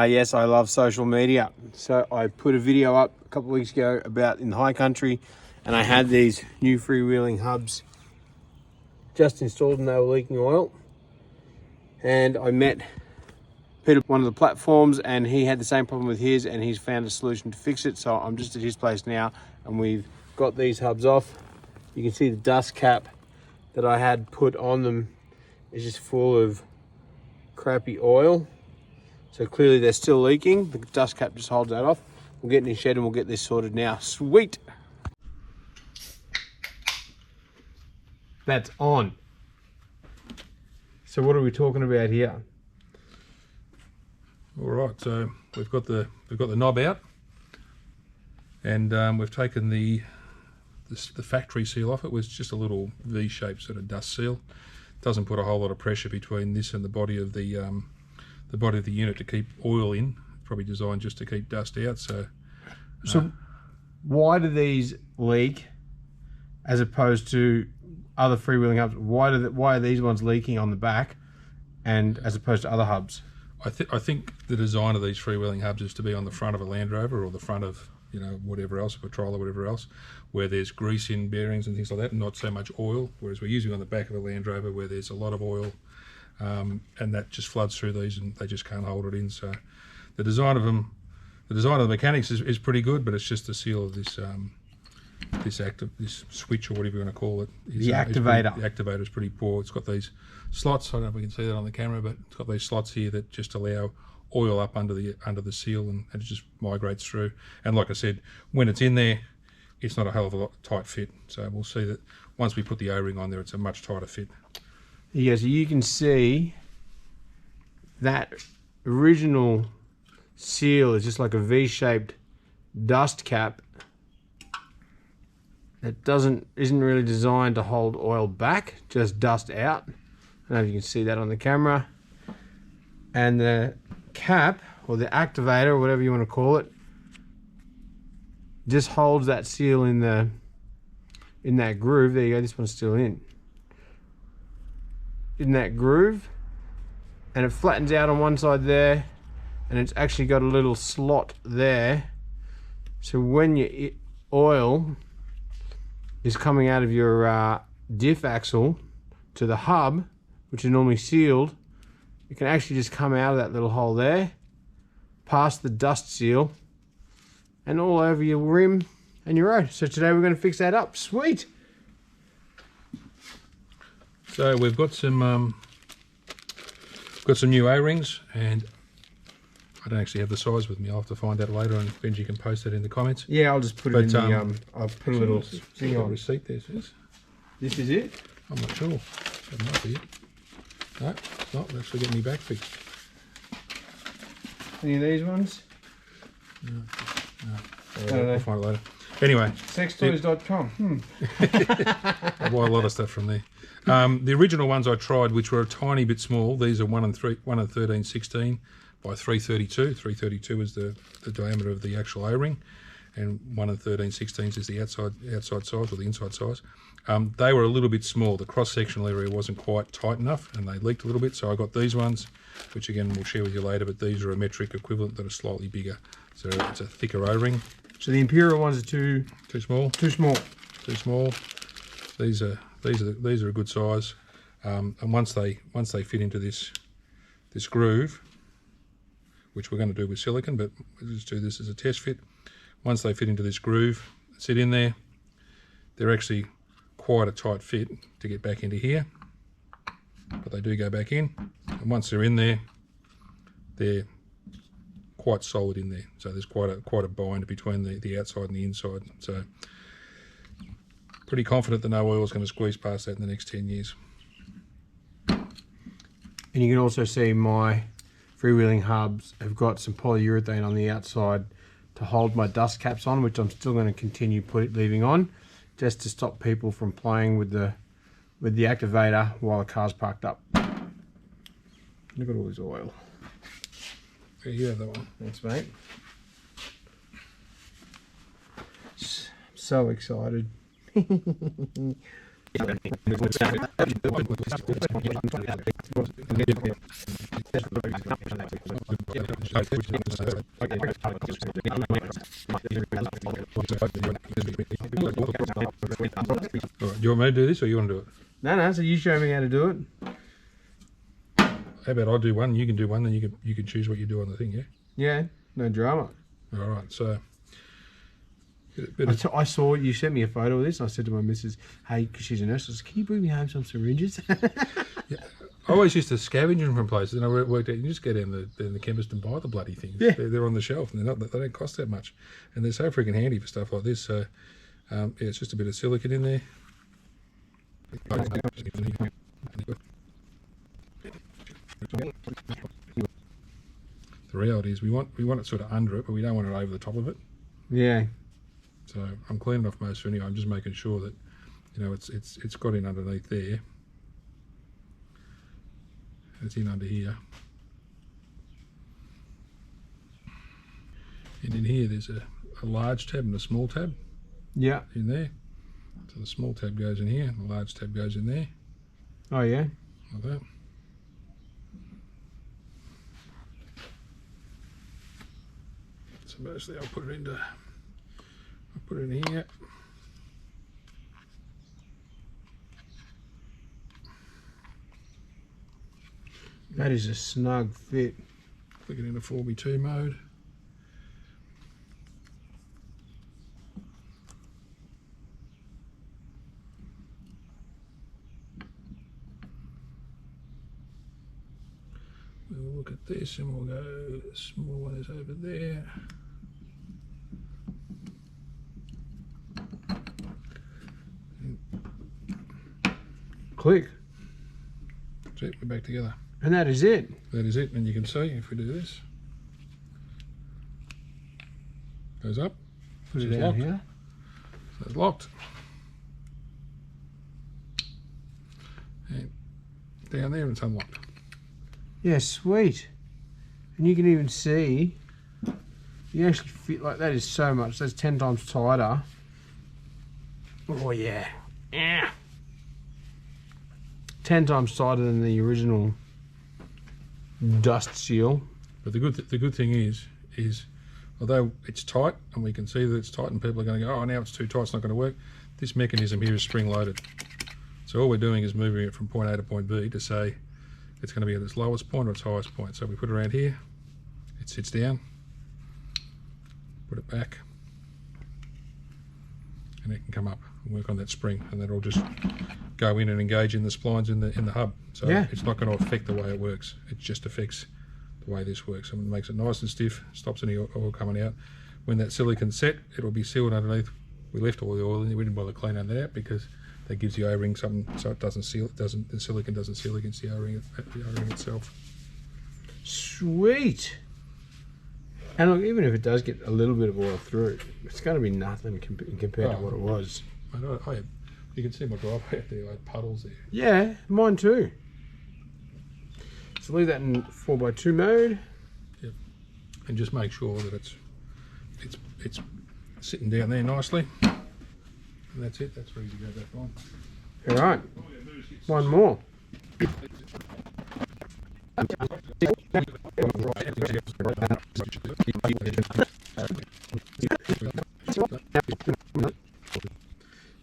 Yes, I love social media. So I put a video up a couple of weeks ago about in the high country, and I had these new freewheeling hubs just installed and they were leaking oil. And I met Peter, one of the platforms, and he had the same problem with his, and he's found a solution to fix it. So I'm just at his place now, and we've got these hubs off. You can see the dust cap that I had put on them is just full of crappy oil. So clearly they're still leaking. The dust cap just holds that off. We'll get in the shed and we'll get this sorted now. Sweet. That's on. So what are we talking about here? All right, so we've got the knob out, and we've taken the factory seal off. It was just a little V-shaped sort of dust seal. Doesn't put a whole lot of pressure between this and the body of the unit to keep oil in. It's probably designed just to keep dust out. So why do these leak as opposed to other freewheeling hubs? Why are these ones leaking on the back, and as opposed to other hubs? I think the design of these freewheeling hubs is to be on the front of a Land Rover or the front of, you know, whatever else, a Patrol or whatever else, where there's grease in bearings and things like that, and not so much oil. Whereas we're usually on the back of a Land Rover where there's a lot of oil, and that just floods through these and they just can't hold it in. So the design of them, the design of the mechanics is pretty good, but it's just the seal of this this switch or whatever you want to call it. The activator. The activator is pretty poor. It's got these slots. I don't know if we can see that on the camera, but it's got these slots here that just allow oil up under the seal, and it just migrates through. And like I said, when it's in there, it's not a hell of a lot tight fit. So we'll see that once we put the O-ring on there, it's a much tighter fit. Yeah, so you can see that original seal is just like a V-shaped dust cap that isn't really designed to hold oil back, just dust out. I don't know if you can see that on the camera. And the cap, or the activator, or whatever you want to call it, just holds that seal in that groove. There you go, this one's still in that groove, and it flattens out on one side there, and it's actually got a little slot there, so when your oil is coming out of your diff axle to the hub, which is normally sealed, it can actually just come out of that little hole there, past the dust seal, and all over your rim and your road. So today we're going to fix that up. Sweet. So we've got some new O-rings, and I don't actually have the size with me. I'll have to find out later, and Benji can post that in the comments. Yeah, I'll just put it in the I'll put a little thing on. Receipt there says. This is it? I'm not sure. That might be it. No, it's not. We're actually getting me back fixed. Any of these ones? No. I don't know. I'll find it later. Anyway. Sextoys.com. I buy a lot of stuff from there. The original ones I tried, which were a tiny bit small, these are 1 and 13/16 by 332. 332 is the diameter of the actual O-ring, and 1 and 13/16 is the outside size or the inside size. They were a little bit small. The cross-sectional area wasn't quite tight enough, and they leaked a little bit. So I got these ones, which again we'll share with you later. But these are a metric equivalent that are slightly bigger. So it's a thicker O-ring. So the Imperial ones are too small. Too small. Too small. These are a good size. And once they fit into this groove, which we're going to do with silicone, but we'll just do this as a test fit. Once they fit into this groove, sit in there, they're actually quite a tight fit to get back into here, but they do go back in, and once they're in there, they're quite solid in there. So there's quite a bind between the outside and the inside. So pretty confident that no oil is going to squeeze past that in the next 10 years. And you can also see my freewheeling hubs have got some polyurethane on the outside to hold my dust caps on, which I'm still going to continue leaving on, just to stop people from playing with the activator while the car's parked up. Look at all this oil. Yeah, you have that one. Thanks, mate. So excited. Do you want me to do this or you want to do it? No, so you show me how to do it. How about I do one, you can do one, then you can choose what you do on the thing, yeah? Yeah, no drama. All right, so... I saw you sent me a photo of this. And I said to my missus, "Hey, because she's a nurse, I said, can you bring me home some syringes?" Yeah. I always used to scavenge them from places, and I worked out you just go down the chemist and buy the bloody things. Yeah. They're on the shelf, and they don't cost that much, and they're so freaking handy for stuff like this. So, yeah, it's just a bit of silicone in there. The reality is we want it sort of under it, but we don't want it over the top of it. Yeah. So I'm cleaning off most of it anyway. I'm just making sure that, you know, it's got in underneath there. It's in under here. And in here there's a large tab and a small tab. Yeah. In there. So the small tab goes in here and the large tab goes in there. Oh yeah. Like that. So mostly I'll put it in here. That is a snug fit. Click it into 4x2 mode. We'll look at this and we'll go, the small one is over there. Click. That's it, we're back together. And that is it. That is it, and you can see if we do this, goes up, Put it it's down locked. here. So it's locked. And down there it's unlocked. Yeah, sweet. And you can even see, you actually fit like that is so much. That's 10 times tighter. Oh yeah. Yeah. 10 times tighter than the original dust seal. But the good thing is although it's tight and we can see that it's tight and people are going to go, oh, now it's too tight, it's not going to work. This mechanism here is spring loaded. So all we're doing is moving it from point A to point B to say it's going to be at its lowest point or its highest point. So we put it around here, it sits down, put it back, and it can come up and work on that spring, and that'll just go in and engage in the splines in the hub. So yeah. It's not going to affect the way it works. It just affects the way this works. And it makes it nice and stiff, stops any oil coming out. When that silicon's set, it'll be sealed underneath. We left all the oil in there. We didn't bother cleaning that out because that gives the O-ring something so it doesn't seal. The silicon doesn't seal against the O-ring itself. Sweet. And look, even if it does get a little bit of oil through, it's going to be nothing compared to what it was. You can see my driveway out there. I had puddles there. Yeah, mine too. So leave that in 4x2 mode. Yep. And just make sure that it's sitting down there nicely. And that's it. That's ready to go back on. All right. One more.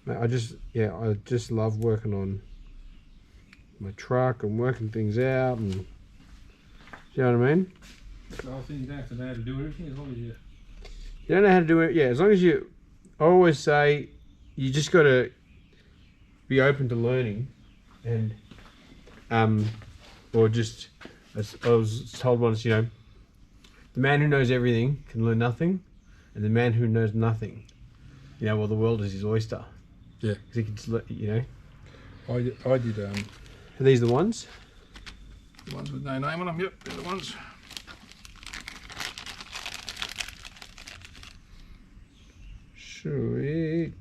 Mate, I just love working on my truck and working things out, and you know what I mean? The whole thing, you don't have to know how to do everything as long as you don't know how to do it, yeah, as long as you, I always say, you just got to be open to learning, and or just, as I was told once, you know, the man who knows everything can learn nothing, and the man who knows nothing, you know, well, the world is his oyster. Yeah. Because he can just, you know. I did. Are these the ones? The ones with no name on them. Yep, they're the ones. Sweet.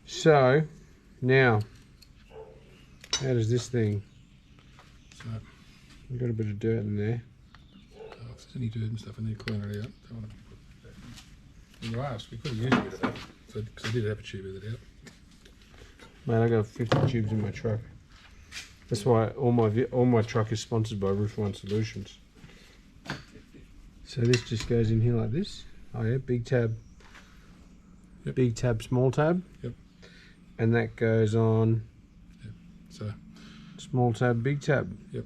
So, now, how does this thing? So, We've got a bit of dirt in there. if there's any dirt and stuff in there, clean it out. Don't want to put that in. You asked, we could have used a bit of that, because I did have a tube of it out. Man, I got 50 tubes in my truck. That's why all my truck is sponsored by Roof One Solutions. So this just goes in here like this. Oh yeah, big tab. Yep. Big tab, small tab. Yep. And that goes on. Yep. So. Small tab, big tab. Yep.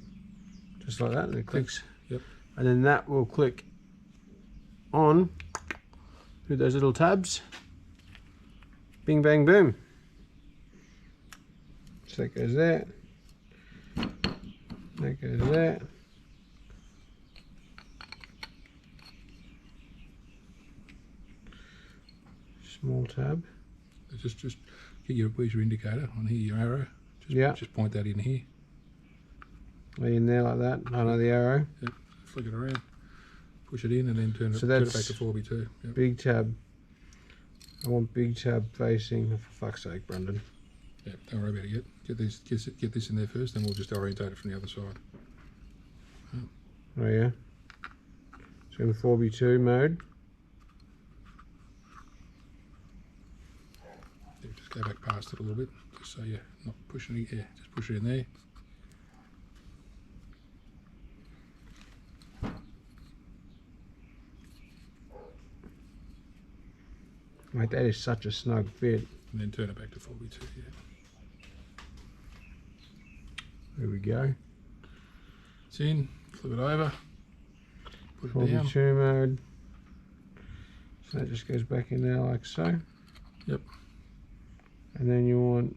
Just like that, and it clicks. Yep. And then that will click on with those little tabs. Bing, bang, boom. So that goes there. That goes there. Small tab. Just get your, where's your indicator on here, your arrow? Just point that in here. In there like that. I know the arrow. Yep. Flick it around. Push it in and then turn it back to 4x2. Yep. Big tab. I want big tab facing. For fuck's sake, Brundin. Yeah, don't worry about it yet. Get this in there first, then we'll just orientate it from the other side. Oh yeah. So in 4x2 mode. Yeah, just go back past it a little bit, just so you're not pushing it. Yeah, just push it in there. Mate, that is such a snug fit. And then turn it back to 4x2. Yeah. There we go. It's in. Flip it over. Put it down. 4x2 mode. So that just goes back in there like so. Yep. And then you want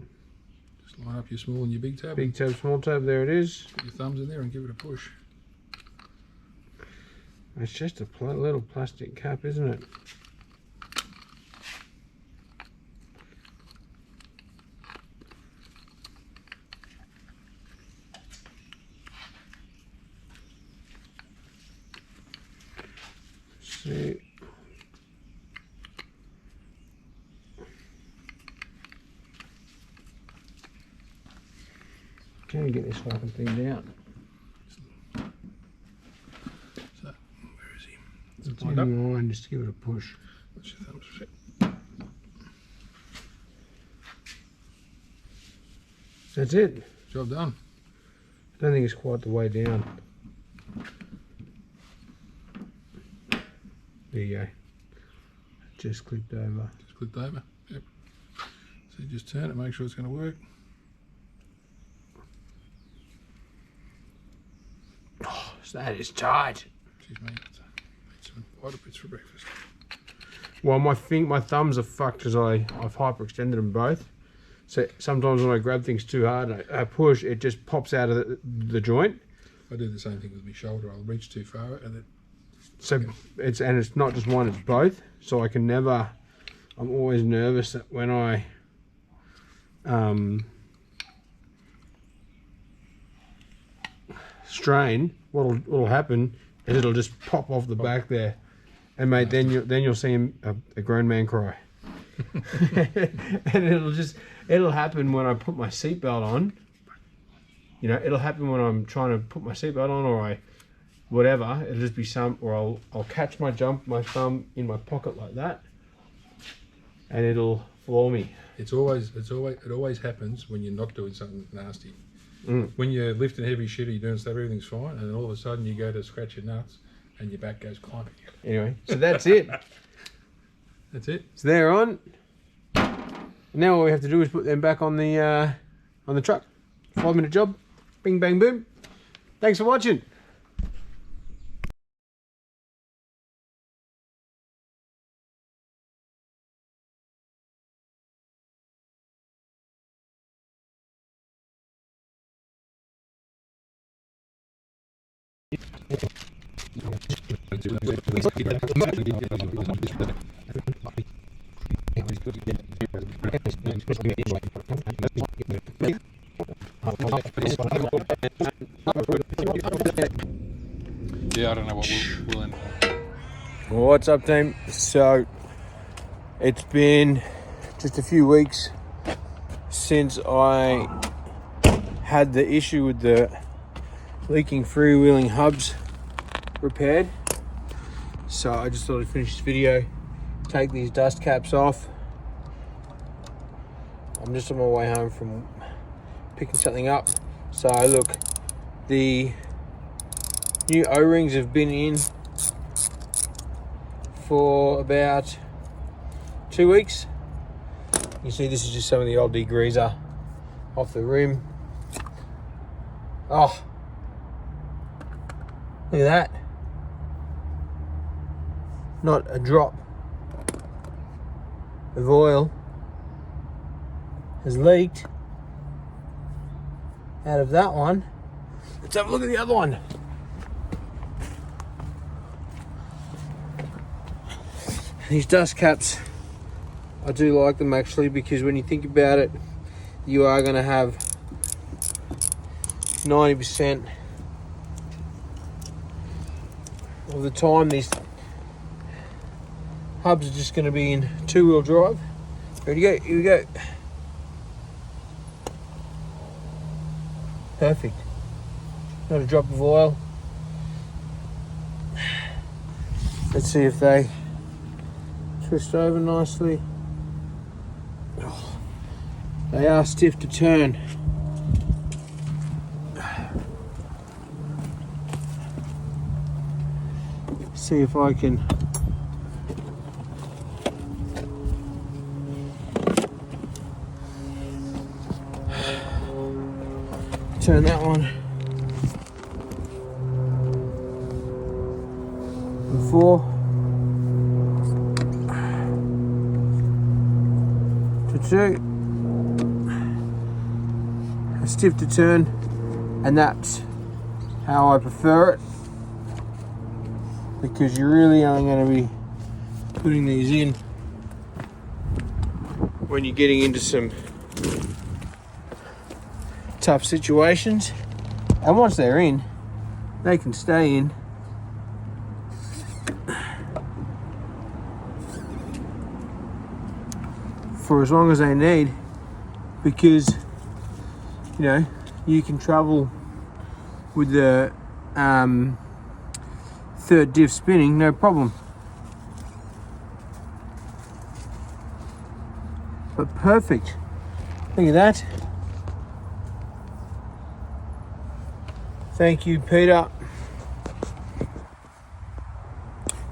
just line up your small and your big tab. Big tab, small tab. There it is. Put your thumbs in there and give it a push. It's just a little plastic cap, isn't it? See. Can you get this fucking thing down? So, where is he? It's in your mind, just give it a push. What's your thumbs fit? That's it. Job done. I don't think it's quite the way down. There you go. Just clicked over. Just clicked over. Yep. So you just turn it, make sure it's going to work. Oh, so that is tight. Excuse me. Eat some wider bits for breakfast. Well, my thumbs are fucked because I've hyperextended them both. So sometimes when I grab things too hard and I push, it just pops out of the joint. I do the same thing with my shoulder. I'll reach too far and it. So it's not just one, it's both. So I can never. I'm always nervous that when I strain, what'll happen is it'll just pop off the back there, and mate, then you'll see a grown man cry. And it'll happen when I put my seatbelt on. You know, it'll happen when I'm trying to put my seatbelt on, or whatever. It'll just be or I'll catch my thumb in my pocket like that, and it'll floor me. It always happens when you're not doing something nasty. When you're lifting heavy shit, you're doing stuff, everything's fine, and then all of a sudden you go to scratch your nuts, and your back goes clumping. Anyway, so that's it. That's it. So they're on. Now all we have to do is put them back on the truck. 5-minute job. Bing, bang, boom. Thanks for watching. Yeah, I don't know what we'll end. What's up, team? So it's been just a few weeks since I had the issue with the leaking freewheeling hubs repaired. So I just thought I'd finish this video, take these dust caps off. I'm just on my way home from picking something up. So look, the new O-rings have been in for about 2 weeks. You see, this is just some of the old degreaser off the rim. Oh, look at that. Not a drop of oil has leaked out of that one. Let's have a look at the other one. These dust caps, I do like them actually, because when you think about it, you are going to have 90% of the time these hubs are just going to be in two-wheel drive. Ready to go? Here we go. Perfect. Not a drop of oil. Let's see if they twist over nicely. Oh, they are stiff to turn. See if I can turn that one. And 4 to 2. It's stiff to turn, and that's how I prefer it, because you're really only going to be putting these in when you're getting into some tough situations, and once they're in, they can stay in for as long as they need, because you know you can travel with the third diff spinning, no problem. But perfect. Look at that. Thank you, Peter.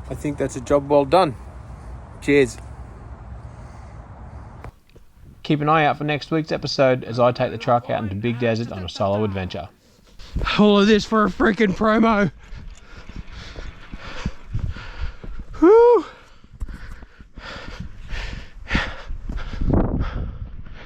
I think that's a job well done. Cheers. Keep an eye out for next week's episode as I take the truck out into Big Desert on a solo adventure. All of this for a freaking promo.